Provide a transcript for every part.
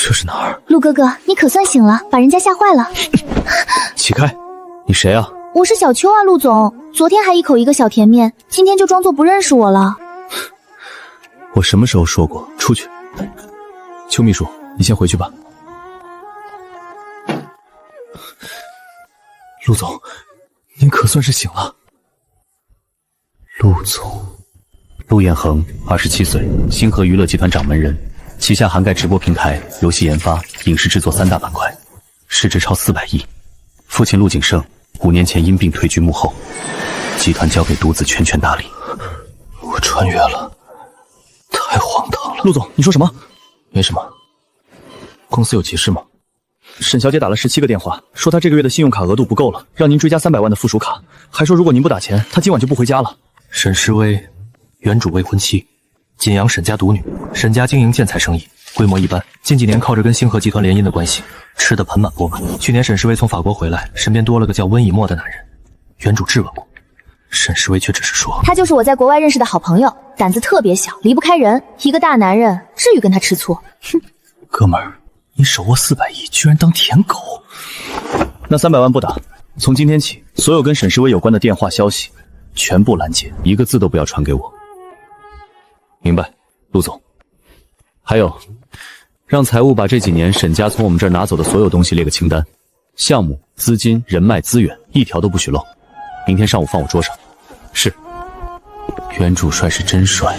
這是哪兒？陆哥哥，你可算醒了，把人家嚇壞了。起開！你誰啊？我是小秋啊，陆总。昨天还一口一個小甜面，今天就裝作不認識我了。我什麼時候說過？出去。邱秘書，你先回去吧。陸總，您可算是醒了。陸总，陸彦衡，27歲，星河娛樂集團掌門人，旗下涵蓋直播平台、遊戲研發、影視制作3大板塊，市值超400億。父親陸景盛5年前因病退居幕後，集團交給獨子全權打理。我穿越了，太荒唐了。陸總，你說什麼？沒什麼。公司有急事嗎？沈小姐打了17個電話，說她這個月的信用卡額度不夠了，讓您追加300萬的附屬卡，還說如果您不打錢，她今晚就不回家了。沈世薇，原主未婚妻，景陽沈家独女。沈家經營建材生意，規模一般，近幾年靠着跟星河集团联姻的關係，吃得盆滿缽滿。去年沈世薇從法國回來，身邊多了個叫溫以沫的男人，原主質問過，沈世薇卻只是說，他就是我在國外認識的好朋友，膽子特別小，離不開人，一個大男人至於跟他吃醋？哼，哥們兒，你手握400億，居然當舔狗？那300萬不打，從今天起，所有跟沈世薇有關的電話消息全部攔截，一個字都不要傳給我。明白，陸總。還有，讓財務把這幾年沈家從我們這兒拿走的所有東西列個清單，項目、資金、人脈、資源，一條都不許漏。明天上午放我桌上。是。原主帥是真帥，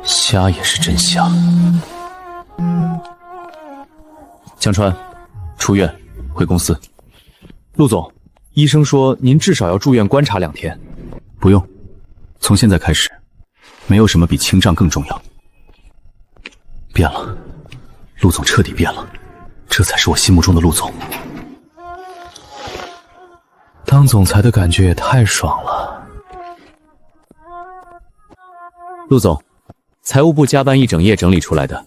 瞎也是真瞎。江川，出院，回公司。陸總，醫生說您至少要住院觀察2天。不用，從現在開始，沒有什麼比清賬更重要。變了，陸總徹底變了，這才是我心目中的陸總。當總裁的感覺也太爽了。陸總，財務部加班一整夜整理出來的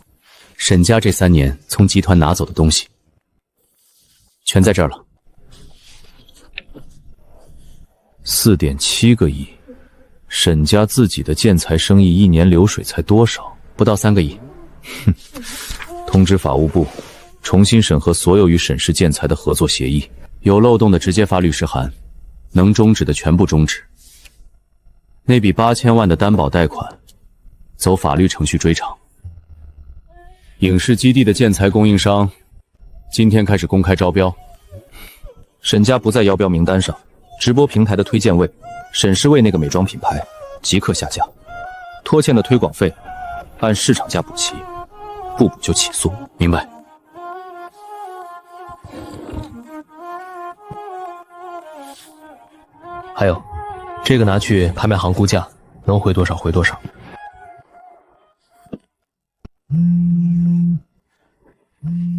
沈家這3年從集團拿走的東西，全在這兒了。4.7個億，沈家自己的建材生意1年流水才多少？不到3個億。哼，通知法務部，重新審核所有與沈氏建材的合作協議，有漏洞的直接發律師函，能終止的全部終止。那筆8000萬的擔保貸款，走法律程序追償。影視基地的建材供應商，今天開始公開招標，沈家不在邀標名單上，直播平台的推薦位，沈世薇那個美妝品牌即刻下架，拖欠的推廣費按市場價補齊，不補就起訴。明白。还有，這個拿去拍賣行估價，能回多少回多少。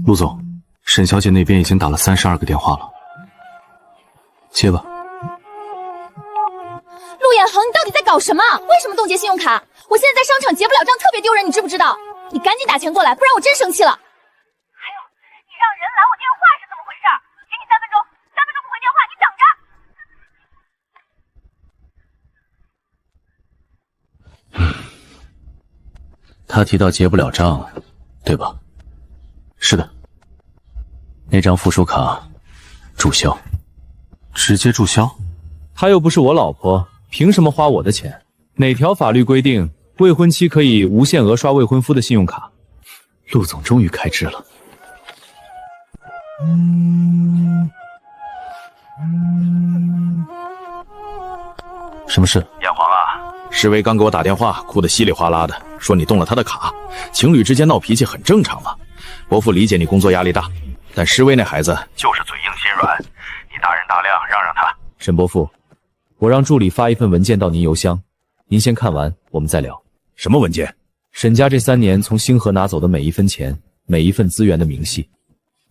陸總，沈小姐那邊已經打了32個電話了，接吧。陸遠衡，你到底在搞什麼？為什麼凍結信用卡？我現在在商場結不了賬，特別丟人，你知不知道？你趕緊打錢過來，不然我真生氣了。還有，你讓人拦我電話是怎么回事？给你3分鐘，3分鐘不回電話，你等着。他提到結不了賬，對吧？是的。那張附屬卡注銷，直接注銷？她又不是我老婆，憑什麼花我的錢？哪條法律規定未婚妻可以無限額刷未婚夫的信用卡？陸總終於開智了。什麼事？艷皇啊，世薇剛給我打電話，哭得稀里嘩啦的，說你動了他的卡，情侶之間鬧脾氣很正常嘛。伯父理解你工作壓力大，但世薇那孩子就是嘴硬心軟，你大人大量讓讓他。沈伯父，我讓助理發一份文件到您郵箱，您先看完，我們再聊。什麼文件？沈家这3年從星河拿走的每一分錢，每一份資源的明細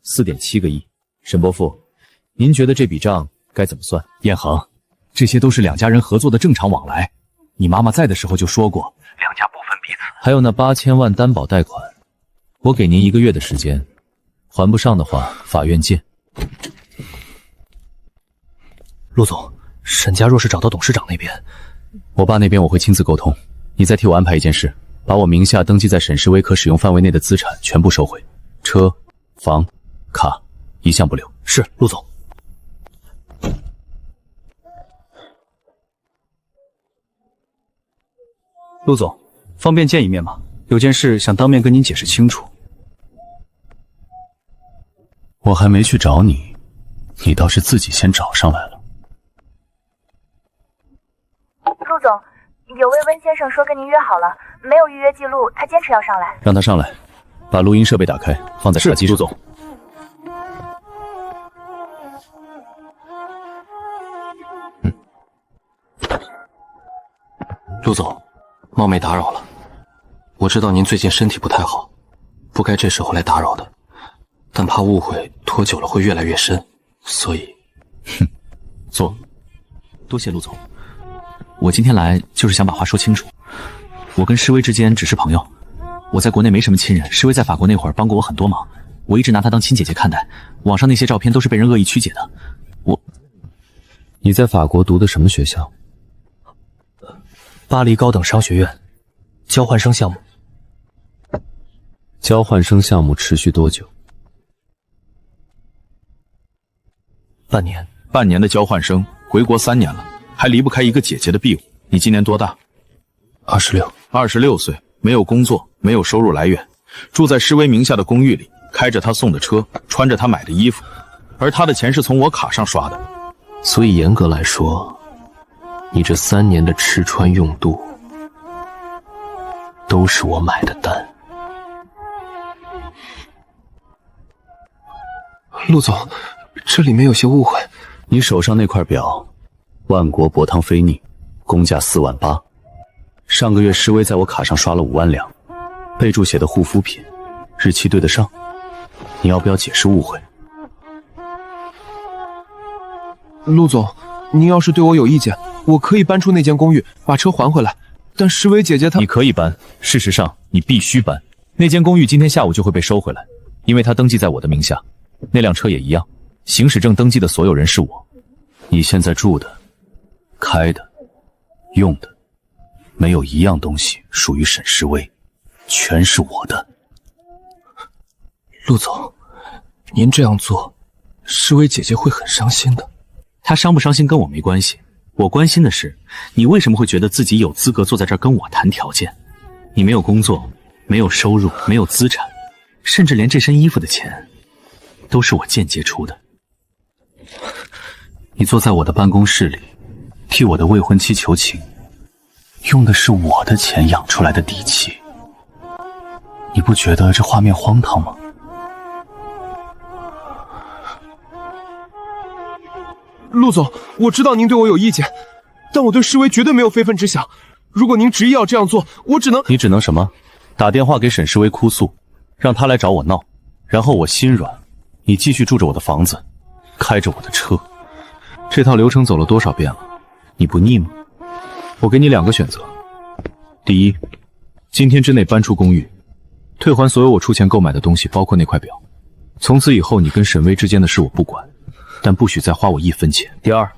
，4.7個億。沈伯父，您覺得這筆賬該怎麼算？彥衡，這些都是2家人合作的正常往來。你媽媽在的時候就說過，2家不分彼此。還有那8000萬擔保貸款，我給您1個月的時間，還不上的話，法院見。陸總，沈家若是找到董事長那邊，我爸那邊我會親自溝通。你再替我安排一件事，把我名下登記在沈世薇可使用範圍內的資產全部收回，車、房、卡一项不留。是，陆总。陆总，方便见一面吗？有件事想当面跟您解释清楚。我还没去找你，你倒是自己先找上来了。陆总，有位温先生说跟您约好了，没有预约记录，他坚持要上来。让他上来，把录音设备打开，放在茶几上。陆总。陆总，冒昧打扰了。我知道您最近身体不太好，不该这时候来打扰的，但怕误会拖久了会越来越深，所以……坐。多謝陆总。我今天来就是想把话说清楚。我跟施威之间只是朋友，我在国内没什么亲人。施威在法国那会儿帮过我很多忙，我一直拿她当亲姐姐看待。网上那些照片都是被人恶意曲解的。你在法国读的什么学校？巴黎高等商学院，交换生项目。交换生项目持续多久？半年。半年的交换生，回国3年了，还离不开一个姐姐的庇护。你今年多大？26。26岁，没有工作，没有收入来源，住在施威名下的公寓里，開着他送的車，穿着他買的衣服，而他的錢是從我卡上刷的。所以嚴格來說，你這3年的吃穿用度都是我買的單。陸總，這裡面有些誤會。你手上那塊表，萬國鉑湯菲逆，公價4萬8。上個月施威在我卡上刷了5萬兩，備註寫的護膚品，日期對得上。你要不要解釋誤會？陸總，您要是對我有意見，我可以搬出那間公寓，把車還回來。但施威姐姐她……你可以搬，事實上你必須搬。那間公寓今天下午就會被收回來，因為它登記在我的名下。那輛車也一樣，行駛證登記的所有人是我。你現在住的、開的、用的，沒有一樣東西屬於沈施威，全是我的。陸總，您這樣做，施威姐姐會很傷心的。她傷不傷心跟我沒關係，我關心的是，你為什麼會覺得自己有資格坐在這兒跟我談條件？你沒有工作，沒有收入，沒有資產，甚至連這身衣服的錢都是我間接出的。你坐在我的辦公室裡，替我的未婚妻求情，用的是我的錢養出來的底氣，你不覺得這畫面荒唐嗎？陸總，我知道您對我有意見，但我對施威絕對沒有非分之想。如果您執意要這樣做，我只能……你只能什麼？打電話給沈施威哭訴，讓他來找我鬧，然後我心軟，你繼續住着我的房子，開着我的車。這套流程走了多少遍了？你不膩嗎？我給你2個選擇。第一，今天之內搬出公寓，退還所有我出錢購買的東西，包括那塊表。從此以後你跟沈威之間的事我不管，但不許再花我1分錢。第二，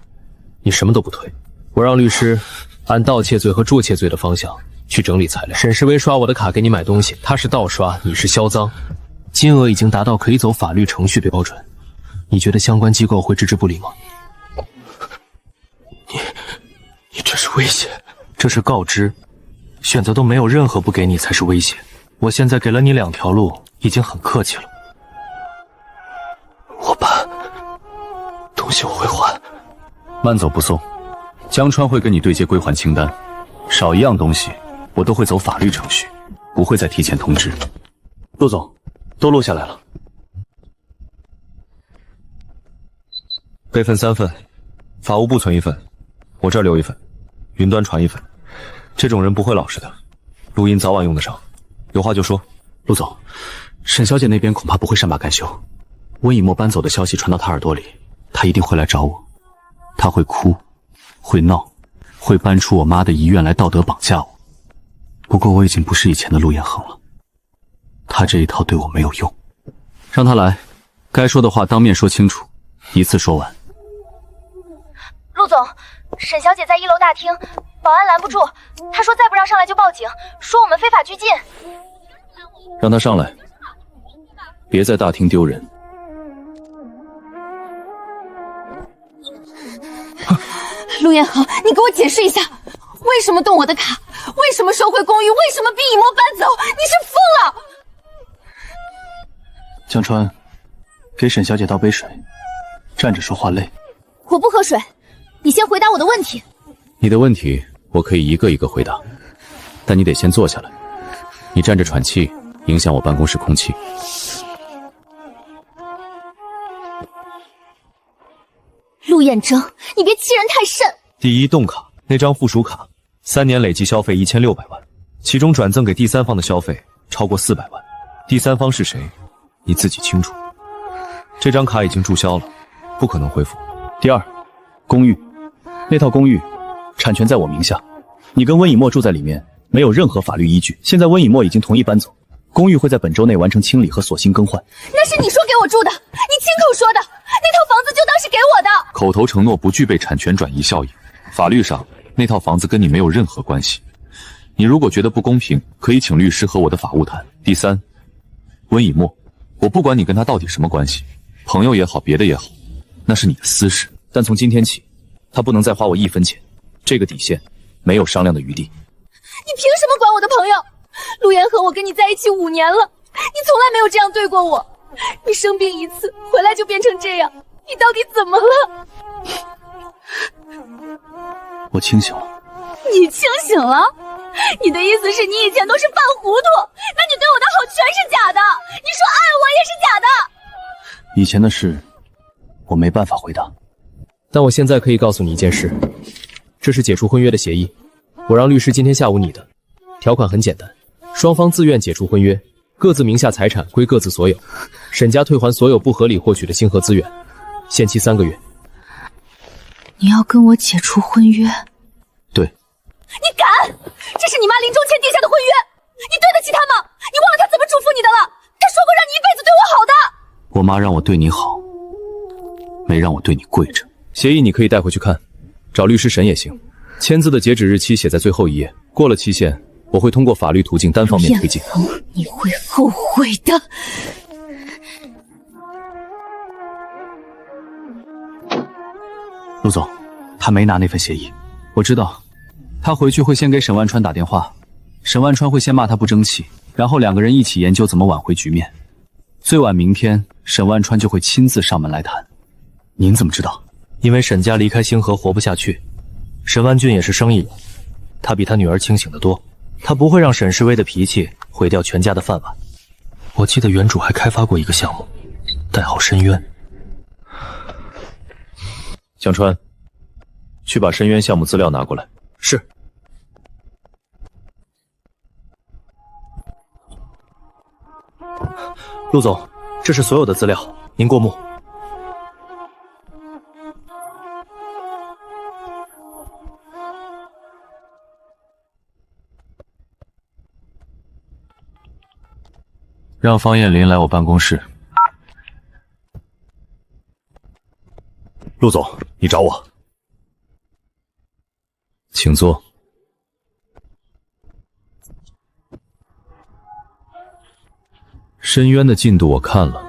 你什麼都不退，我讓律師按盜竊罪和助竊罪的方向去整理材料。沈施威刷我的卡給你買東西，他是盜刷，你是銷贓，金額已經達到可以走法律程序的標準，你覺得相關機構會置之不理嗎？你這是威脅，這是告知，選擇都沒有任何不給你才是威脅。我現在給了你2條路，已經很客氣了。我搬，東西我會還。慢走不送，江川會跟你對接歸還清單，少一樣東西，我都會走法律程序，不會再提前通知。陸總，都錄下來了。備份3份，法務部存1份，我這兒留1份，雲端傳1份。這種人不會老實的，錄音早晚用得上，有話就說。陸總，沈小姐那邊恐怕不會善罷甘休。溫以沫搬走的消息傳到她耳朵裡，她一定會來找我。她會哭，會鬧，會搬出我媽的遺願來道德綁架我。不過我已經不是以前的陸彥恆了，她這一套對我沒有用。讓她來，該說的話當面說清楚，一次說完。陸總，沈小姐在1樓大廳，保安攔不住，她說再不讓上來就報警，說我們非法拘禁。讓她上來，別在大廳丟人。陸彥恒，你給我解釋一下，為什麼動我的卡？為什麼收回公寓？為什麼逼以沫搬走？你是瘋了！江川，給沈小姐倒杯水。站着說話累。我不喝水，你先回答我的問題。你的問題我可以一个一個回答，但你得先坐下來。你站着喘氣，影響我辦公室空氣。陸彥征，你別欺人太甚。第一，動卡那張附屬卡，3年累計消費1600萬，其中轉贈給第三方的消費超過400萬。第三方是誰，你自己清楚。這張卡已經註銷了，不可能恢復。第二，公寓，那套公寓產權在我名下，你跟溫以沫住在裡面，沒有任何法律依據。現在溫以沫已經同意搬走，公寓會在本週內完成清理和索性更換。那是你說給我住的，你親口說的，那套房子就當是給我的。口頭承諾不具備產權轉移效應，法律上那套房子跟你沒有任何關係。你如果覺得不公平，可以請律師和我的法務談。第三，溫以沫，我不管你跟他到底什麼關係，朋友也好，別的也好，那是你的私事。但從今天起，他不能再花我1分錢，這個底線沒有商量的餘地。你憑什麼管我的朋友？陸彥恒，我跟你在一起5年了，你從來沒有這樣對過我。你生病一次，回來就變成這樣，你到底怎麼了？我清醒了。你清醒了？你的意思是你以前都是犯糊塗，那你對我的好全是假的，你說愛我也是假的。以前的事，我沒辦法回答。但我現在可以告訴你一件事，這是解除婚約的協議，我讓律師今天下午擬的，條款很簡單，雙方自願解除婚約，各自名下財產歸各自所有，沈家退還所有不合理獲取的星河資源，限期3個月。你要跟我解除婚約？對。你敢？這是你媽臨終前定下的婚約，你對得起她嗎？你忘了她怎麼囑咐你的了？她說過讓你一輩子對我好的。我媽讓我對你好，沒讓我對你跪着。協議你可以帶回去看，找律師審也行。簽字的截止日期寫在最後一頁，過了期限，我會通過法律途徑單方面推進。你會後悔的。陸總，他沒拿那份協議，我知道。他回去會先給沈萬川打電話，沈萬川會先罵他不爭氣，然後2個人一起研究怎麼挽回局面。最晚明天，沈萬川就會親自上門來談。您怎麼知道？因為沈家離開星河活不下去，沈萬俊也是生意人，他比他女兒清醒得多，他不會讓沈世威的脾氣毀掉全家的飯碗。我記得原主還開發過一個項目，代號深淵。江川，去把深淵項目資料拿過來。是。陸總，這是所有的資料，您過目。讓方彥霖來我辦公室。陸總，你找我。請坐。深淵的進度我看了，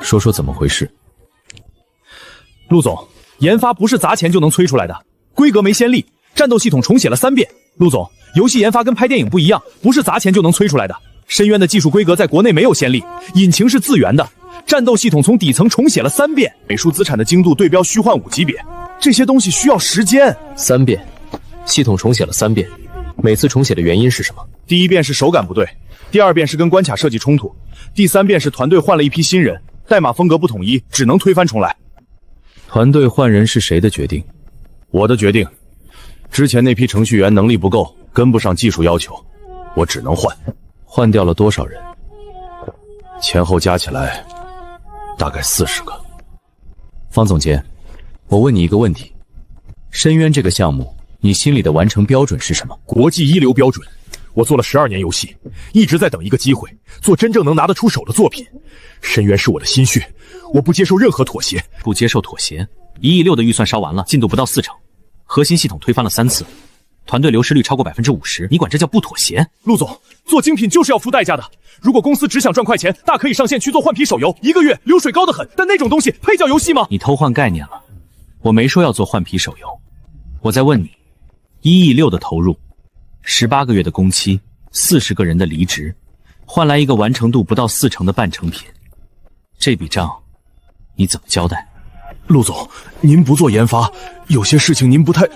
說說怎麼回事。陸總，研發不是砸錢就能催出來的，規格沒先例，戰鬥系統重寫了3遍。陸總，遊戲研發跟拍電影不一樣，不是砸錢就能催出來的。深淵的技術規格在國內沒有先例，引擎是自研的，戰鬥系統從底層重寫了3遍，美術資產的精度對標虛幻5級別，這些東西需要時間。3遍，系統重寫了3遍，每次重寫的原因是什麼？第1遍是手感不對，第2遍是跟關卡設計衝突，第3遍是團隊換了一批新人，代碼風格不統一，只能推翻重來。團隊換人是誰的決定？我的決定。之前那批程序員能力不夠，跟不上技術要求，我只能換。換掉了多少人？前後加起來大概40個。方總監，我問你一個問題：深淵這個項目，你心裡的完成標準是什麼？國際一流標準。我做了12年遊戲，一直在等一個機會，做真正能拿得出手的作品。深淵是我的心血，我不接受任何妥協。不接受妥協？1億6的預算燒完了，進度不到40%，核心系統推翻了3次，团队流失率超过50%，你管这叫不妥协？陆总，做精品就是要付代价的。如果公司只想赚快钱，大可以上线去做换皮手游，1个月流水高得很。但那种东西配叫游戏吗？你偷换概念了。我没说要做换皮手游，我在问你，1亿6的投入，18个月的工期，40个人的离职，换来一个完成度不到40%的半成品，这筆賬你怎麼交代？陸總，您不做研發，有些事情您不太……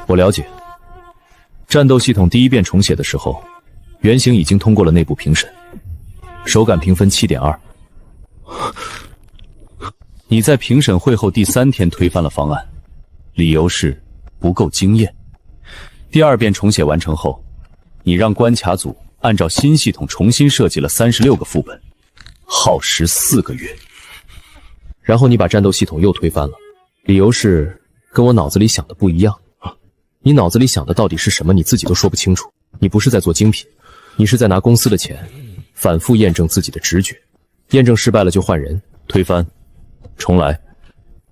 我了解。戰鬥系統第一遍重寫的時候，原型已經通過了內部評審，手感評分7.2。你在評審會後第3天推翻了方案，理由是不夠經驗。第二遍重寫完成後，你讓關卡組按照新系統重新設計了36個副本，耗時4個月。然後你把戰鬥系統又推翻了，理由是跟我腦子裡想的不一樣。你腦子裡想的到底是什麼，你自己都說不清楚。你不是在做精品，你是在拿公司的錢反覆驗證自己的直覺，驗證失敗了就換人，推翻，重來，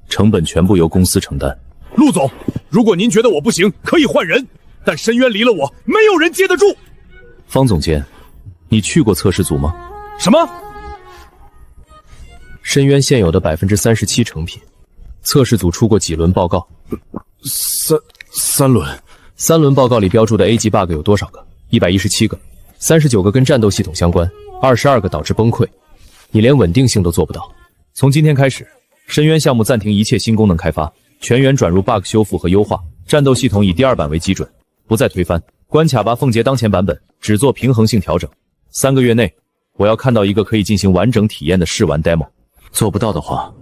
成本全部由公司承擔。陸總，如果您覺得我不行，可以換人，但深淵離了我，沒有人接得住。方總監，你去過測試組嗎？什麼？深淵現有的37%成品，測試組出過幾輪報告？三輪。3輪報告裡標注的 A 級 bug 有多少個？117個，39個跟戰鬥系統相關，22個導致崩潰。你連穩定性都做不到。從今天開始，深淵項目暫停一切新功能開發，全員轉入 bug 修復和優化。戰鬥系統以第2版為基準，不再推翻。關卡吧奉節當前版本，只做平衡性調整。3個月內，我要看到一個可以進行完整體驗的試玩 demo。做不到的話，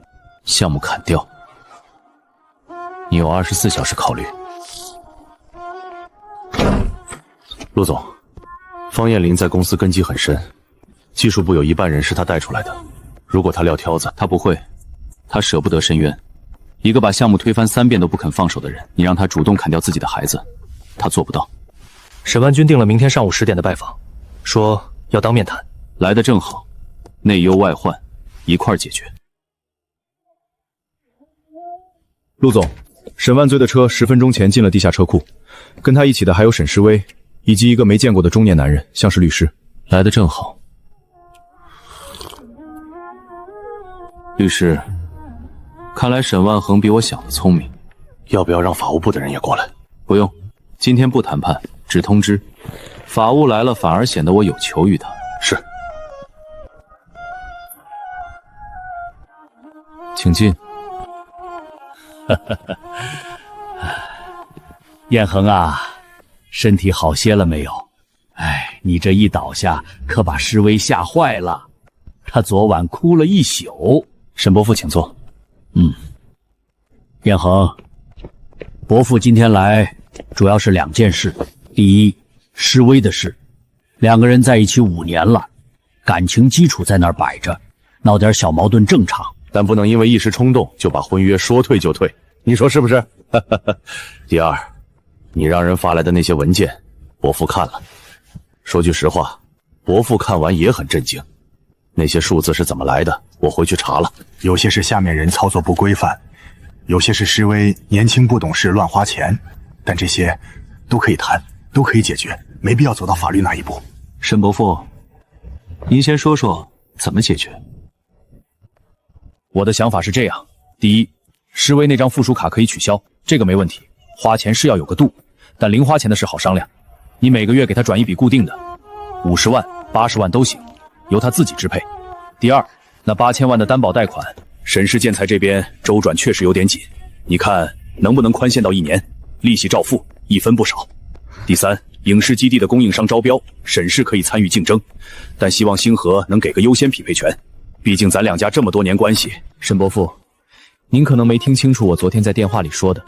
項目砍掉。你有24小時考慮。陸總，方彥霖在公司根基很深，技術部有一半人是他帶出來的。如果他撂挑子，他不會，他捨不得深淵。一個把項目推翻3遍都不肯放手的人，你讓他主動砍掉自己的孩子，他做不到。沈萬軍定了明天上午10點的拜訪，說要當面談。來得正好，內憂外患一塊解決。陸總，沈萬罪的車10分鐘前進了地下車庫，跟他一起的還有沈詩薇，以及一個沒見過的中年男人，像是律師。來得正好。律師，看來沈萬恆比我想的聰明。要不要讓法務部的人也過來？不用，今天不談判，只通知。法務來了反而顯得我有求於他。是。請進。彥恆啊，身體好些了沒有？哎，你這一倒下，可把詩薇嚇壞了。她昨晚哭了一宿。沈伯父，請坐。彥恆，伯父今天來主要是2件事。第一，詩薇的事，2個人在一起5年了，感情基礎在那兒擺着，鬧點小矛盾正常。但不能因為一時衝動就把婚約說退就退，你說是不是？第二，你讓人發來的那些文件，伯父看了。說句實話，伯父看完也很震驚。那些數字是怎麼來的？我回去查了，有些是下面人操作不規範，有些是詩薇年輕不懂事亂花錢，但這些都可以談，都可以解決，沒必要走到法律那一步。沈伯父，您先說說怎麼解決？我的想法是這樣：第一，詩薇那張附屬卡可以取消，這個沒問題。花錢是要有個度，但零花錢的事好商量。你每個月給他轉一筆固定的，50萬、80萬都行，由他自己支配。第二，那8000萬的擔保貸款，沈氏建材這邊週轉確實有點緊，你看能不能寬限到1年，利息照付，1分不少。第三，影視基地的供應商招標，沈氏可以參與競爭，但希望星河能給個優先匹配權。畢竟咱2家這麼多年關係。沈伯父，您可能沒聽清楚我昨天在電話裡說的，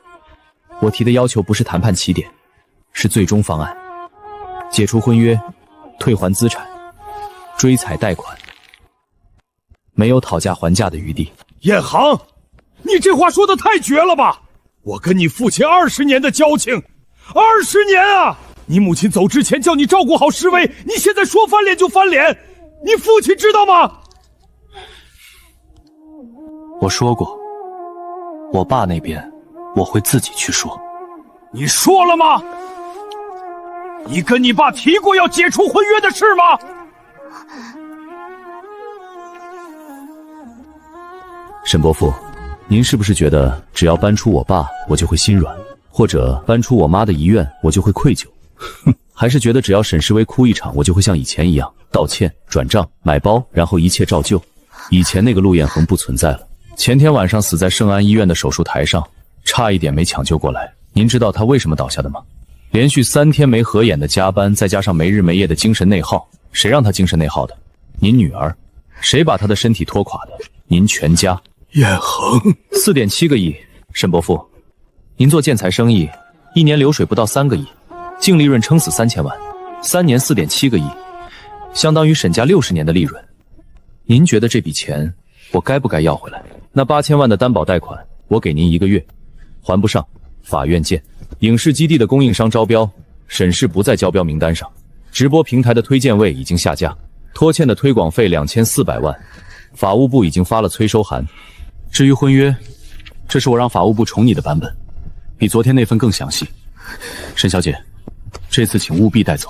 我提的要求不是談判起點，是最終方案。解除婚約，退還資產，追採貸款，沒有討價還價的餘地。彥恆，你這話說得太絕了吧！我跟你父親20年的交情，20年啊！你母親走之前叫你照顧好詩薇，你現在說翻臉就翻臉，你父親知道嗎？我說過，我爸那邊我會自己去說。你說了嗎？你跟你爸提过要解除婚约的事吗？沈伯父，您是不是觉得只要搬出我爸，我就会心软，或者搬出我妈的遗愿，我就会愧疚？哼，还是觉得只要沈世微哭一场，我就会像以前一樣道歉、转账、买包，然後一切照舊？以前那個陸彥衡不存在了，前天晚上死在聖安醫院的手術台上，差一點沒搶救過來。您知道他為什麼倒下的嗎？連續3天沒合眼的加班，再加上沒日沒夜的精神內耗，誰讓他精神內耗的？您女兒。誰把他的身體拖垮的？您全家。彥衡，4.7個億，沈伯父，您做建材生意，1年流水不到3個億，淨利潤撐死3000萬，3年4.7個億，相當於沈家60年的利潤。您覺得這筆錢我該不該要回來？那8000萬的擔保貸款，我給您1個月，還不上，法院見。影視基地的供應商招標，沈氏不在招標名單上，直播平台的推薦位已經下架，拖欠的推廣費2400萬，法務部已經發了催收函。至於婚約，這是我讓法務部重擬的版本，比昨天那份更詳細。沈小姐，這次請務必帶走。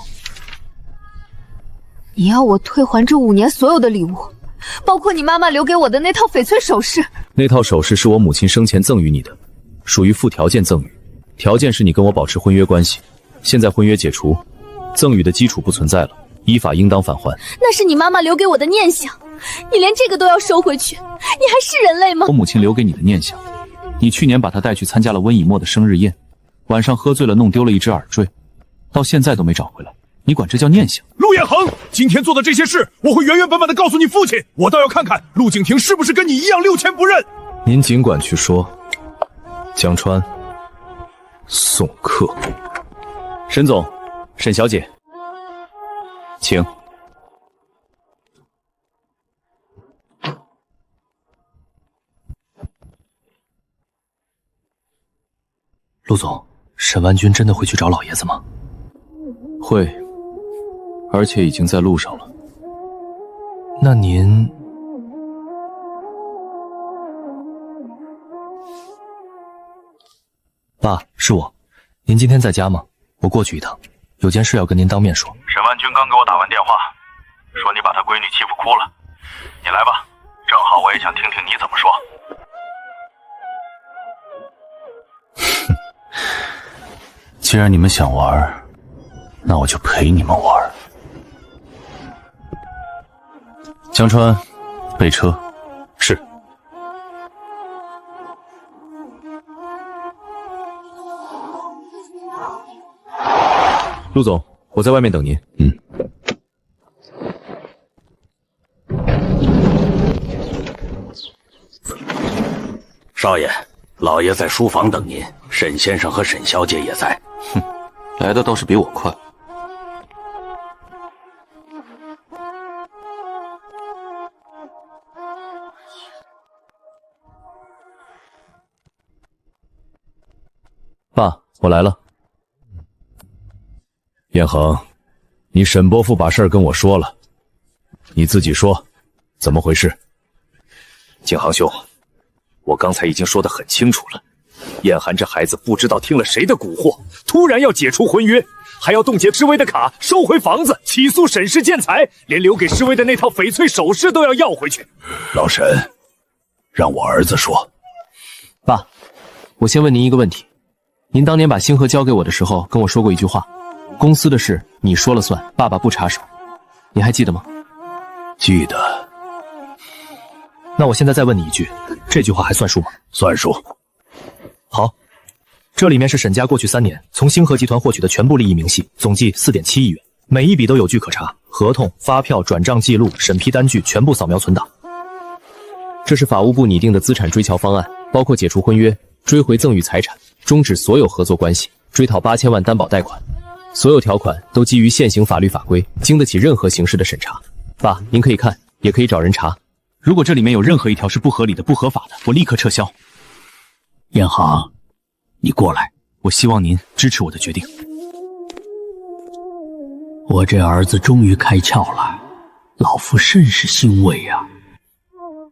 你要我退還這5年所有的禮物，包括你媽媽留給我的那套翡翠首飾。那套首飾是我母親生前贈予你的，屬於附條件贈與，條件是你跟我保持婚約關係。現在婚約解除，贈與的基礎不存在了，依法應當返還。那是你媽媽留給我的念想，你連這個都要收回去，你還是人類嗎？我母親留給你的念想，你去年把她帶去參加了溫以沫的生日宴，晚上喝醉了弄丟了一隻耳墜，到現在都沒找回來，你管這叫念想？陸彥衡，今天做的這些事，我會原原本本的告訴你父親，我倒要看看陸景亭是不是跟你一樣6親不認。您儘管去說。江川，送客。沈總，沈小姐，請。陆总，沈万軍真的會去找老爺子嗎？會，而且已經在路上了。那您……爸，是我。您今天在家嗎？我過去一趟，有件事要跟您當面說。沈萬軍剛給我打完電話，說你把他閨女欺負哭了。你來吧，正好我也想聽聽你怎麼說。既然你們想玩，那我就陪你们玩。江川，備車。是。陸總，我在外面等您。少爺，老爺在書房等您，沈先生和沈小姐也在。哼，來的倒是比我快。爸，我來了。彥衡，你沈伯父把事兒跟我說了，你自己說，怎麼回事？景航兄，我剛才已經說得很清楚了，燕寒這孩子不知道聽了誰的蠱惑，突然要解除婚約，還要凍結施威的卡，收回房子，起訴沈氏建材，連留給施威的那套翡翠首飾都要回去。老沈，讓我兒子說。爸，我先問您一個問題，您當年把星河交給我的時候跟我說過一句話，公司的事你說了算，爸爸不插手，你還記得嗎？記得。那我現在再問你一句，這句話還算數嗎？算數。好，這裡面是沈家過去3年從星河集團獲取的全部利益明細，總計4.7億元，每一筆都有據可查，合同、發票、轉賬記錄、審批單據全部掃描存檔。這是法務部擬定的資產追繳方案，包括解除婚約、追回贈與財產、終止所有合作關係、追討8000萬擔保貸款。所有條款都基於現行法律法規，經得起任何形式的審查。爸，您可以看，也可以找人查。如果這裡面有任何一條是不合理的、不合法的，我立刻撤銷。彥衡，你過來，我希望您支持我的決定。我這兒子終於開竅了，老夫甚是欣慰啊。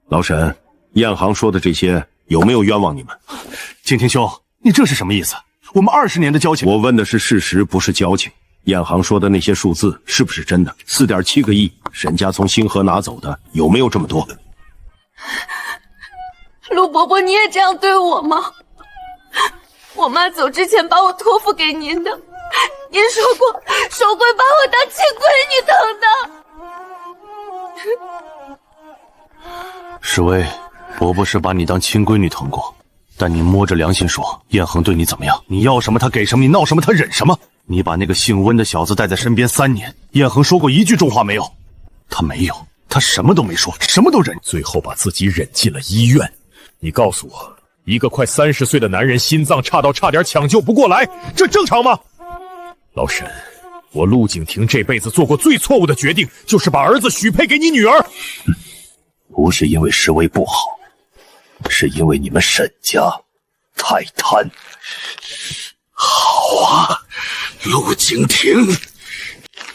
老沈，彥衡說的這些有沒有冤枉你們？景亭兄，你這是什麼意思？我們20年的交情，我問的是事實，不是交情。燕航说的那些数字是不是真的？4.7个亿，沈家从星河拿走的有没有这么多？陆伯伯，你也这样对我吗？我妈走之前把我托付给您的，您说过手会把我当亲闺女疼的。史薇，伯伯是把你当亲闺女疼过，但你摸着良心说，燕恒对你怎么样？你要什么他给什么，你闹什么他忍什么。你把那个姓温的小子带在身边3年，燕恒说过一句重話沒有？他沒有，他什麼都沒說，什麼都忍，最後把自己忍進了醫院。你告訴我，一個快30歲的男人心臟差到差點搶救不過來，這正常嗎？老沈，我陸景亭這輩子做過最錯誤的決定，就是把兒子許配給你女兒。不是因為石薇不好，是因為你們沈家太貪。好啊，陸景亭，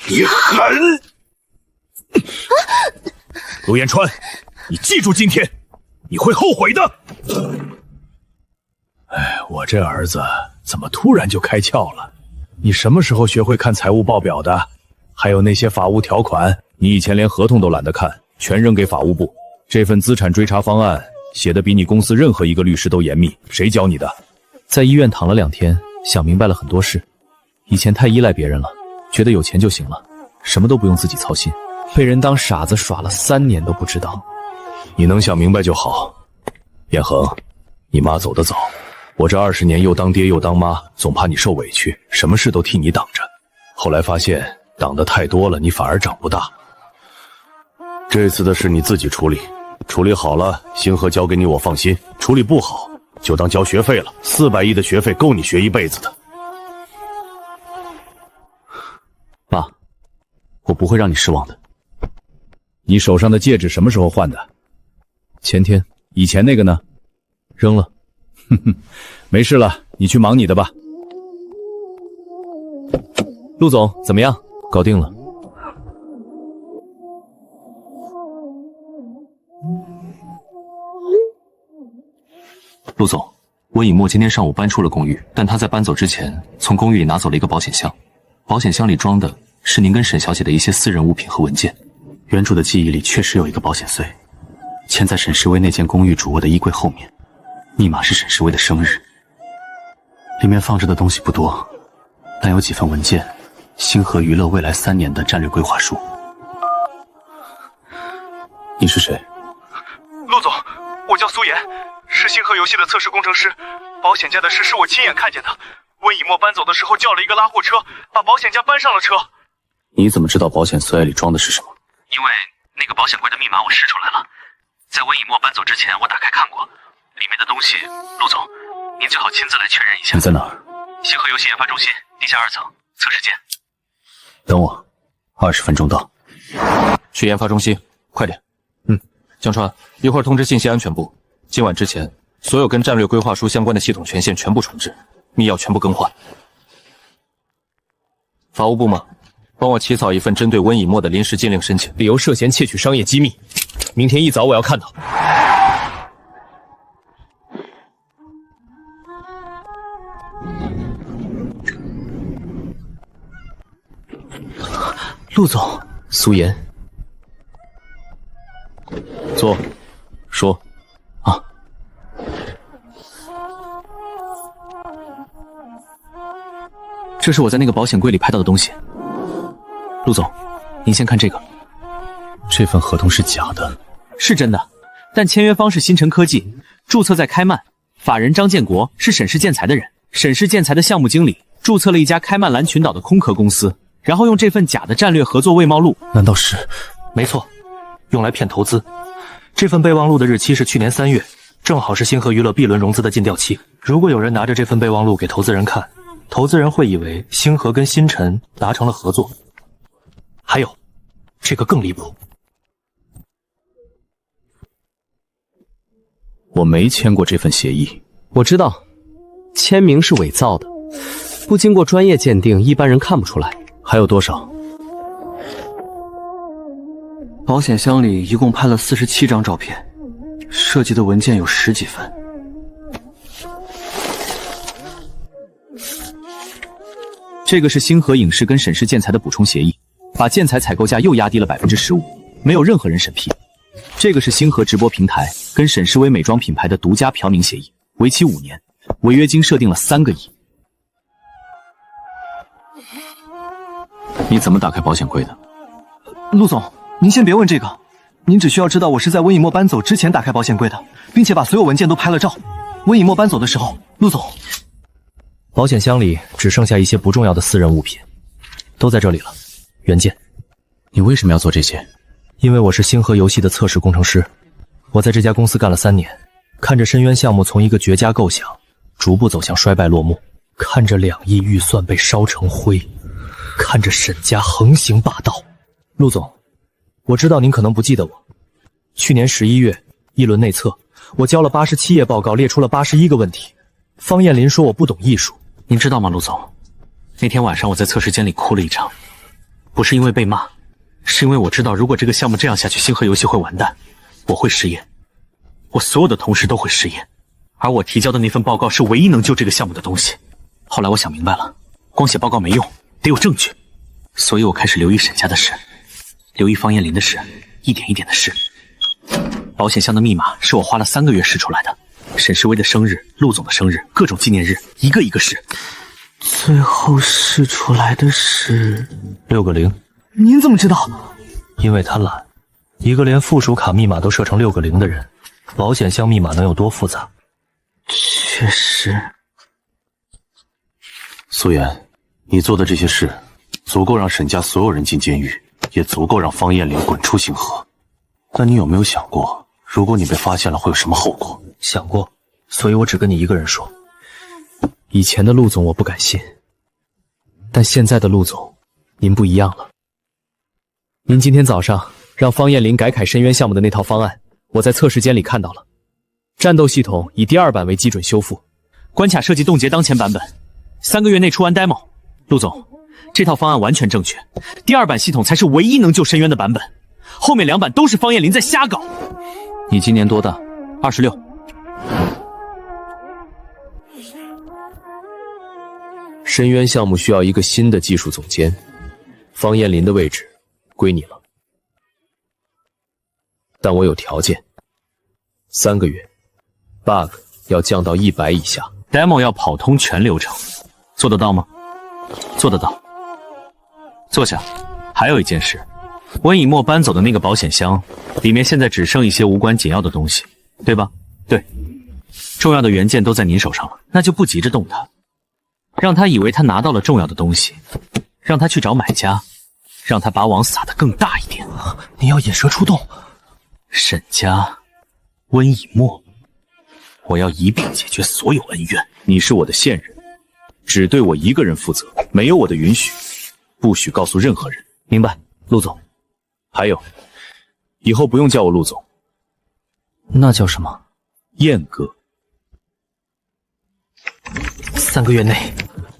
你狠！陸延川，你記住今天，你會後悔的。哎，我這兒子怎麼突然就開竅了？你什麼時候學會看財務報表的？還有那些法務條款，你以前連合同都懶得看，全扔給法務部。這份資產追查方案寫得比你公司任何一個律師都嚴密，誰教你的？在醫院躺了2天，想明白了很多事。以前太依賴別人了，覺得有錢就行了，什麼都不用自己操心，被人當傻子耍了3年都不知道。你能想明白就好。燕恒，你媽走得早，我這20年又當爹又當媽，總怕你受委屈，什麼事都替你擋着。後來發現擋得太多了，你反而長不大。這次的事你自己處理，處理好了，星河交給你我放心；處理不好，就當交學費了。400億的學費夠你學一輩子的。爸，我不會讓你失望的。你手上的戒指什麼時候換的？前天。以前那個呢？扔了。哼哼，沒事了，你去忙你的吧。陸總，怎麼樣？搞定了。陸總，溫以沫今天上午搬出了公寓，但他在搬走之前，從公寓裡拿走了一個保險箱，保險箱裡裝的是您跟沈小姐的一些私人物品和文件。原主的記憶裡確實有一個保險穗，嵌在沈世薇那間公寓主臥的衣櫃後面，密碼是沈世薇的生日。裡面放着的東西不多，但有幾份文件，星河娛樂未來3年的戰略規劃書。你是誰？陸總，我叫蘇岩，是星河遊戲的測試工程師。保險架的事是我親眼看見的。溫以沫搬走的時候叫了一個拉貨車，把保險架搬上了車。你怎麼知道保險穗裡裝的是什麼？因為那個保險櫃的密碼我試出來了，在溫以沫搬走之前我打開看過，裡面的東西，陸總，您最好親自來確認一下。你在哪兒？星河遊戲研發中心地下2層測試間。等我，20分鐘到。去研發中心，快點。江川，一會兒通知信息安全部，今晚之前，所有跟戰略規劃書相關的系統權限全部重置，密鑰全部更換。法務部嗎？幫我起草一份針對溫以沫的臨時禁令申請，理由涉嫌竊取商業機密。明天一早我要看到。陸總，蘇岩。坐，說。啊。這是我在那個保險櫃裡拍到的東西。陸總，您先看這個。這份合同是假的。是真的，但簽約方是新辰科技，註冊在開曼，法人張建國是沈氏建材的人。沈氏建材的項目經理註冊了一家開曼藍群島的空殼公司，然後用這份假的戰略合作未冒錄。難道是？沒錯，用來騙投資。這份備忘錄的日期是去年3月，正好是星河娛樂 B 輪融資的盡調期。如果有人拿着這份備忘錄給投資人看，投資人會以為星河跟星辰達成了合作。還有，這個更離譜。我沒簽過這份協議。我知道，簽名是偽造的，不經過專業鑑定，一般人看不出來。還有多少？保險箱裡一共拍了47張照片，涉及的文件有10幾份。這個是星河影視跟沈氏建材的補充協議，把建材採購價又壓低了15%，沒有任何人審批。這個是星河直播平台跟沈氏薇美妝品牌的獨家嫖名協議，為期5年，違約金設定了3個億。你怎麼打開保險櫃的？陸總，您先別問這個，您只需要知道我是在溫以沫搬走之前打開保險櫃的，並且把所有文件都拍了照。溫以沫搬走的時候，陸總，保險箱裡只剩下一些不重要的私人物品，都在這裡了。原件。你為什麼要做這些？因為我是星河遊戲的测試工程師，我在這家公司幹了3年，看着深淵項目從一個絕佳構想逐步走向衰敗落幕，看着2億預算被燒成灰，看着沈家横行霸道。陸總，我知道您可能不記得我。去年11月，一輪內測，我交了87頁報告，列出了81個問題。方艳林說我不懂藝術。您知道嗎，陸總？那天晚上我在测试间里哭了一場，不是因为被骂，是因为我知道如果这个项目这样下去，星河游戏会完蛋，我會失業，我所有的同事都會失業，而我提交的那份報告是唯一能救這個項目的東西。後來我想明白了，光寫報告沒用，得有證據，所以我開始留意沈家的事，留意方艳林的事，一點一點的試。保險箱的密碼是我花了3個月試出來的，沈世薇的生日、陸總的生日、各種紀念日，一個一個試。最後試出來的是6個0。您怎麼知道？因為他懶，一個連附屬卡密碼都設成6個0的人，保險箱密碼能有多複雜？確實。蘇妍，你做的這些事，足夠讓沈家所有人進監獄，也足夠讓方艳玲滾出星河。但你有沒有想過，如果你被發現了，會有什麼後果？想過，所以我只跟你一個人說。以前的陸總我不敢信，但現在的陸總，您不一樣了。您今天早上讓方艳玲改楷深淵項目的那套方案，我在測試間裡看到了。戰鬥系統以第2版為基準修復，關卡設計凍結當前版本，3個月內出完 demo。陸總，這套方案完全正確，第2版系統才是唯一能救深淵的版本，後面2版都是方艳玲在瞎搞。你今年多大？26。深淵項目需要一個新的技術總監，方艳林的位置歸你了。但我有條件，3個月 ，bug 要降到100以下 ，demo 要跑通全流程，做得到嗎？做得到。坐下。還有一件事，溫以沫搬走的那個保險箱，裡面現在只剩一些無關緊要的東西，對吧？對。重要的原件都在您手上了，那就不急着動它。讓他以為他拿到了重要的東西，讓他去找買家，讓他把網撒得更大一點。你要引蛇出洞。沈家，溫以沫，我要一併解決所有恩怨。你是我的線人，只對我一個人負責，沒有我的允許，不許告訴任何人。明白，陸總。還有，以後不用叫我陸總。那叫什麼？燕哥。3個月內，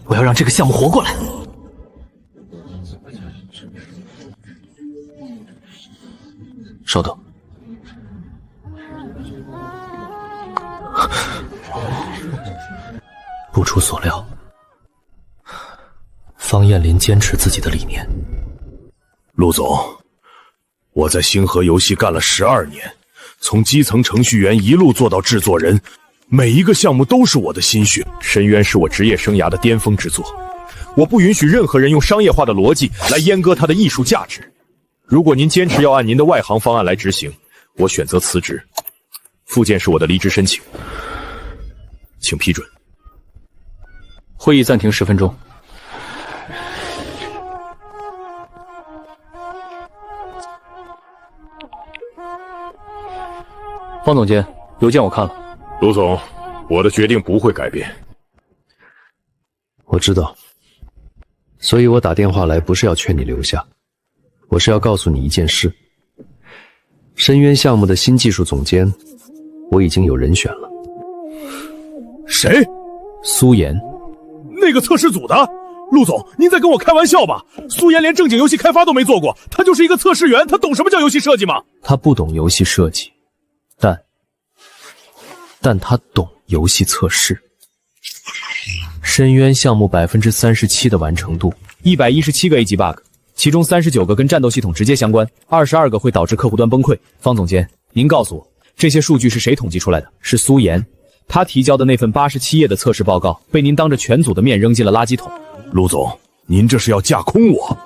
我要讓這個項目活過來。稍等。不出所料，方艳林堅持自己的理念。陸總，我在星河遊戲幹了12年，從基層程序員一路做到製作人，每一個項目都是我的心血。深淵是我職業生涯的巔峰之作，我不允許任何人用商業化的邏輯來閹割它的藝術價值。如果您堅持要按您的外行方案來執行，我選擇辭職。附件是我的離職申請，請批准。會議暫停10分鐘。方總監，郵件我看了。盧總，我的決定不會改變。我知道，所以我打電話來不是要勸你留下，我是要告訴你一件事。深淵項目的新技術總監，我已經有人選了。誰？蘇妍。那個測試組的？陸總，您在跟我開玩笑吧？蘇妍連正經遊戲開發都沒做過，他就是一個測試員，他懂什麼叫遊戲設計嗎？他不懂遊戲設計，但他懂遊戲測試。深淵項目37%的完成度，117个 A 级 bug， 其中39个跟戰鬥系統直接相關，22個會導致客戶端崩潰。方總監，您告訴我，這些數據是誰統計出來的？是蘇妍。他提交的那份87頁的測試報告被您當着全組的面扔進了垃圾桶。陸總，您這是要架空我？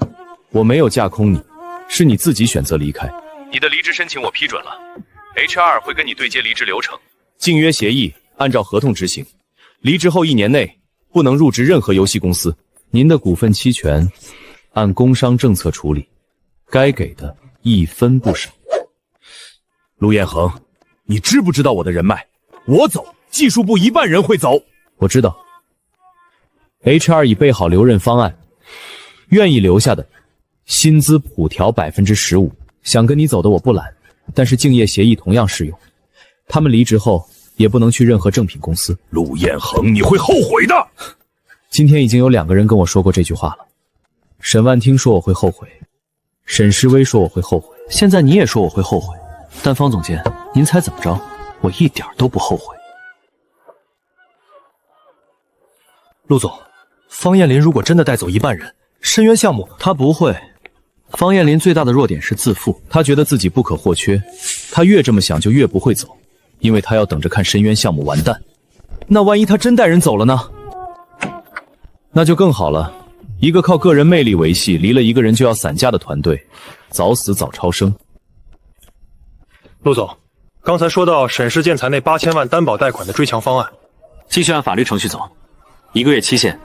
我沒有架空你，是你自己選擇離開。你的離職申請我批准了 ，HR 會跟你對接離職流程。競約協議按照合同執行，離職後1年內不能入職任何遊戲公司。您的股份期權按工商政策處理，該給的1分不少。陸彥衡，你知不知道我的人脈？我走，技術部1半人會走。我知道。HR 已備好留任方案，願意留下的薪資普調15%。想跟你走的我不攔，但是競業協議同樣適用。他們離職後也不能去任何正品公司。陸彥衡，你會後悔的。今天已經有2個人跟我說過這句話了。沈萬聽說我會後悔，沈詩薇說我會後悔，現在你也說我會後悔。但方總監，您猜怎麼着？我一點都不後悔。陸總，方彥霖如果真的帶走1半人，深淵項目他不會。方彥霖最大的弱點是自負，他覺得自己不可或缺，他越這麼想就越不會走，因為他要等着看深淵項目完蛋。那萬一他真帶人走了呢？那就更好了，一個靠個人魅力維繫，離了一個人就要散架的團隊，早死早超生。陸總，剛才說到沈氏建材那8000萬擔保貸款的追償方案，繼續按法律程序走，1個月期限，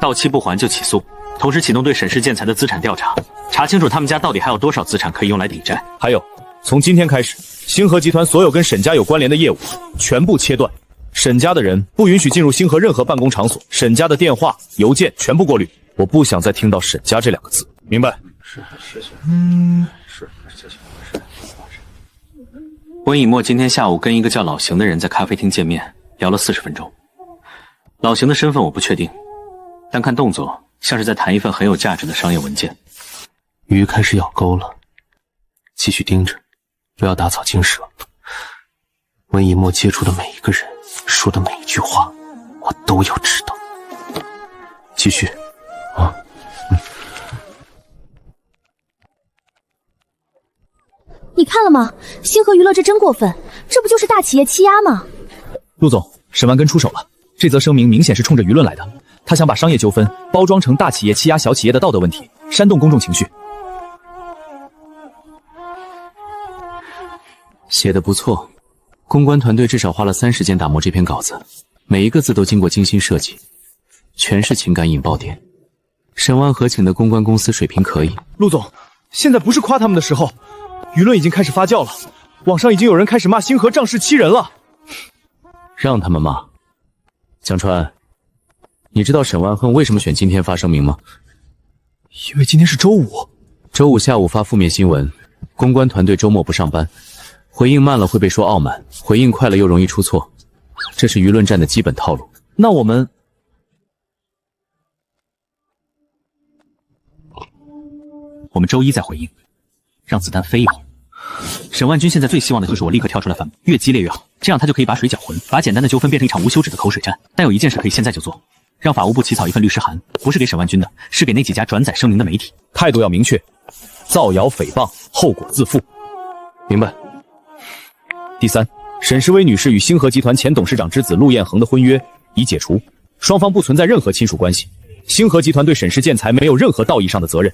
到期不還就起訴。同時啟動對沈氏建材的資產調查，查清楚他們家到底還有多少資產可以用來抵債。還有，從今天開始，星河集團所有跟沈家有關聯的業務全部切斷，沈家的人不允許進入星河任何辦公場所，沈家的電話、郵件全部過濾。我不想再聽到沈家這2個字，明白？是。溫以沫今天下午跟一個叫老邢的人在咖啡廳見面，聊了40分鐘。老邢的身份我不確定，但看動作像是在談一份很有價值的商業文件。魚開始咬鈎了，繼續盯着，不要打草驚蛇。溫以沫接觸的每一個人，說的每一句話，我都要知道。繼續。你看了嗎？星河娛樂這真過分，這不就是大企業欺壓嗎？陸總，沈萬根出手了，這則聲明明顯是衝着輿論來的。他想把商業糾紛包裝成大企業欺壓小企業的道德問題，煽動公眾情緒。寫得不錯，公關團隊至少花了3時間打磨這篇稿子，每一個字都經過精心設計，全是情感引爆點。沈萬和請的公關公司水平可以。陸總，現在不是誇他們的時候，輿論已經開始發酵了，網上已經有人開始罵星河仗勢欺人了。讓他們罵。江川，你知道沈萬亨為什麼選今天發聲明嗎？因為今天是周五。周五下午發負面新聞，公關團隊周末不上班，回應慢了會被說傲慢，回應快了又容易出錯，這是輿論戰的基本套路。那我們周一再回應，讓子彈飛一會。沈萬軍現在最希望的就是我立刻跳出來反駁，越激烈越好，這樣他就可以把水攪渾，把簡單的糾紛變成一場無休止的口水戰。但有一件事可以現在就做，讓法務部起草一份律師函，不是給沈萬軍的，是給那幾家轉載聲明的媒體。態度要明確，造謠誹謗，後果自負。明白。第三，沈詩薇女士與星河集團前董事長之子陸彥衡的婚約已解除，雙方不存在任何親屬關係，星河集團對沈氏建材沒有任何道義上的責任。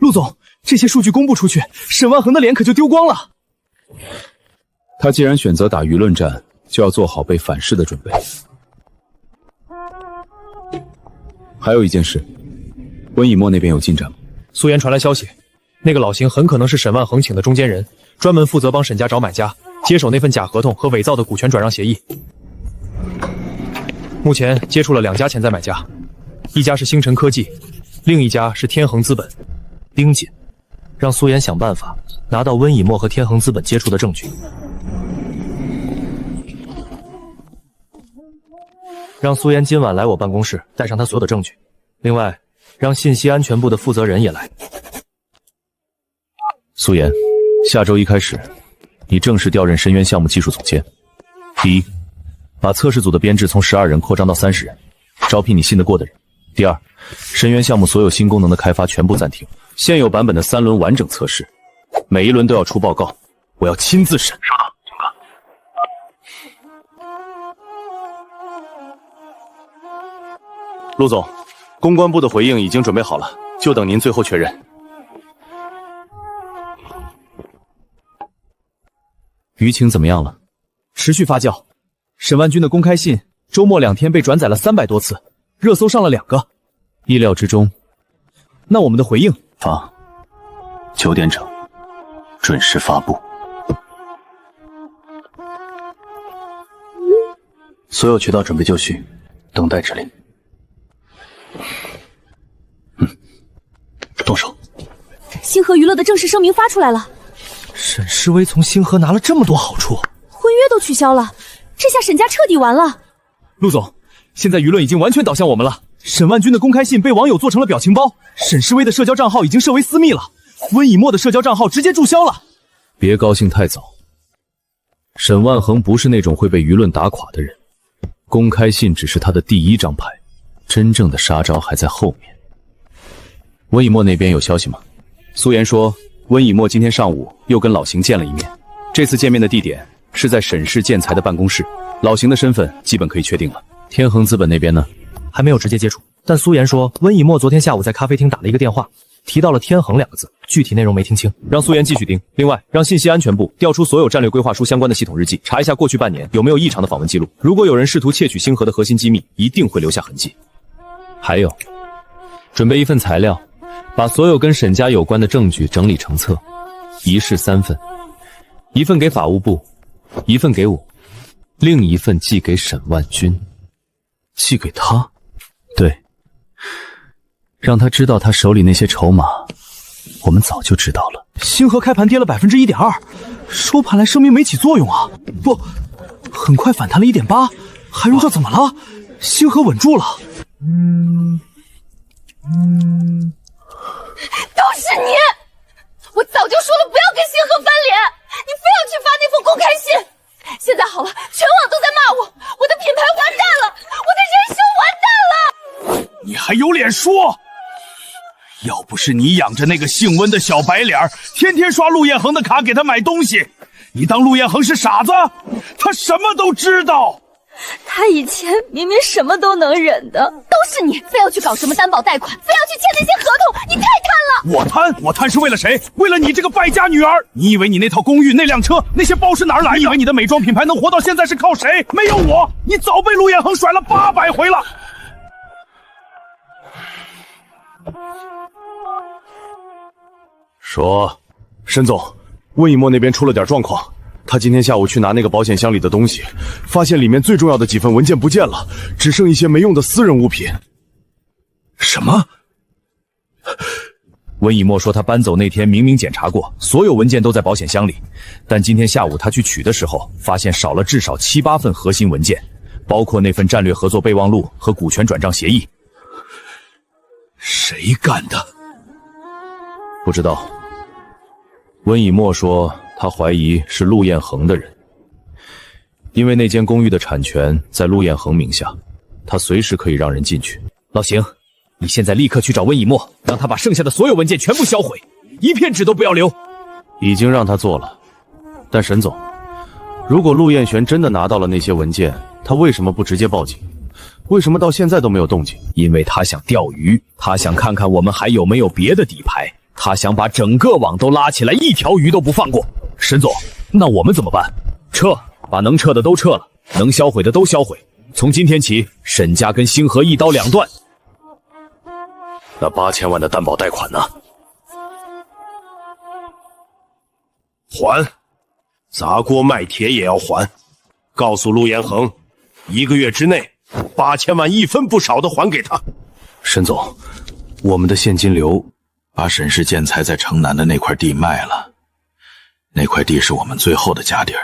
陸總，這些數據公布出去，沈萬恆的臉可就丟光了。他既然選擇打輿論戰，就要做好被反噬的準備。還有一件事，溫以沫那邊有進展嗎？蘇妍傳來消息，那個老邢很可能是沈萬恆請的中間人，專門負責幫沈家找買家，接手那份假合同和偽造的股權轉讓協議。目前接觸了2家潛在買家，一家是星辰科技，另一家是天恆資本。盯緊，讓蘇妍想辦法拿到溫以沫和天恆資本接觸的證據，讓蘇妍今晚來我辦公室，帶上他所有的證據。另外，讓信息安全部的負責人也來。蘇妍，下周一開始，你正式調任深淵項目技術總監。第一，把測試組的編制從12人擴張到30人。招聘你信得过的人。第二，深渊项目所有新功能的开发全部暂停，现有版本的3轮完整测试，每一轮都要出报告，我要親自審。收到，警哥。陆總，公關部的回应已經準備好了，就等您最後確認。輿情怎麼樣了？持續發酵。沈萬軍的公開信周末2天被轉載了300多次，熱搜上了2個。意料之中。那我們的回應？發，9點整，準時發布。所有渠道準備就緒，等待指令。動手。星河娛樂的正式聲明發出來了。沈詩薇從星河拿了這麼多好處，婚約都取消了，這下沈家徹底完了。陸總，現在輿論已經完全倒向我們了。沈萬軍的公開信被網友做成了表情包，沈詩薇的社交賬號已經設為私密了，溫以沫的社交賬號直接註銷了。別高興太早，沈萬恆不是那種會被輿論打垮的人，公開信只是他的第一張牌，真正的殺招還在後面。溫以沫那邊有消息嗎？蘇妍說，溫以沫今天上午又跟老邢見了一面，這次見面的地點是在沈氏建材的辦公室，老邢的身份基本可以確定了。天恆資本那邊呢？還沒有直接接觸，但蘇妍說溫以沫昨天下午在咖啡廳打了一個電話，提到了天恆2個字，具體內容沒聽清，讓蘇妍繼續盯。另外，讓信息安全部調出所有戰略規劃書相關的系統日記，查一下過去半年有沒有異常的訪問記錄。如果有人試圖竊取星河的核心機密，一定會留下痕跡。還有，準備一份材料，把所有跟沈家有關的證據整理成冊，一式3份，一份給法務部，一份給我，另一份寄給沈萬軍。寄給他？對，讓他知道他手裡那些籌碼，我們早就知道了。星河開盤跌了 1.2%， 收盤來聲明沒起作用啊！不，很快反彈了 1.8%， 海榮這怎麼了？星河穩住了。都是你！我早就說了不要跟星河翻臉，你非要去發那封公開信。現在好了，全網都在罵我，我的品牌完蛋了，我的人生完蛋了。你還有臉說？要不是你養着那個姓溫的小白臉，天天刷陸彥恆的卡給他買東西，你當陸彥恆是傻子？他什麼都知道。他以前明明什麼都能忍的，都是你非要去搞什麼擔保貸款，非要去簽那些合同，你太貪了。我貪是為了誰？為了你這個敗家女兒。你以為你那套公寓、那輛車、那些包是哪兒來的？你以為你的美妝品牌能活到現在是靠誰？沒有我，你早被陸彥恆甩了800回了。說，沈總，溫以沫那邊出了點狀況。他今天下午去拿那個保險箱裡的東西，發現裡面最重要的幾份文件不見了，只剩一些沒用的私人物品。什麼？溫以沫說他搬走那天明明檢查過，所有文件都在保險箱裡，但今天下午他去取的時候，發現少了至少7、8份核心文件，包括那份戰略合作備忘錄和股權轉賬協議。誰幹的？不知道。溫以沫說他懷疑是陸彥恆的人，因為那間公寓的產權在陸彥恆名下，他隨時可以讓人進去。老邢，你現在立刻去找溫以沫，讓他把剩下的所有文件全部銷毀，一片紙都不要留。已經讓他做了，但沈總，如果陸彥璇真的拿到了那些文件，他為什麼不直接報警？為什麼到現在都沒有動靜？因為他想釣魚，他想看看我們還有沒有別的底牌，他想把整個網都拉起來，一條魚都不放過。沈總，那我們怎麼辦？撤，把能撤的都撤了，能銷毀的都銷毀。從今天起，沈家跟星河一刀兩斷。那8000萬的擔保貸款呢？還，砸鍋賣鐵也要還。告訴陸彥恆，1個月之內8000萬一分不少的還給他。沈總，我們的現金流把沈氏建材在城南的那塊地賣了。那塊地是我們最後的家底兒，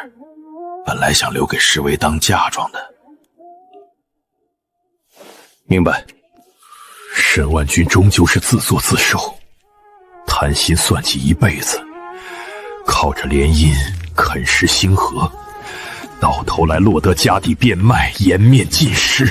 本來想留給施薇當嫁妝的。明白。沈萬軍終究是自作自受，貪心算計一輩子，靠着聯姻啃食星河，到頭來落得家底變賣，顏面盡失。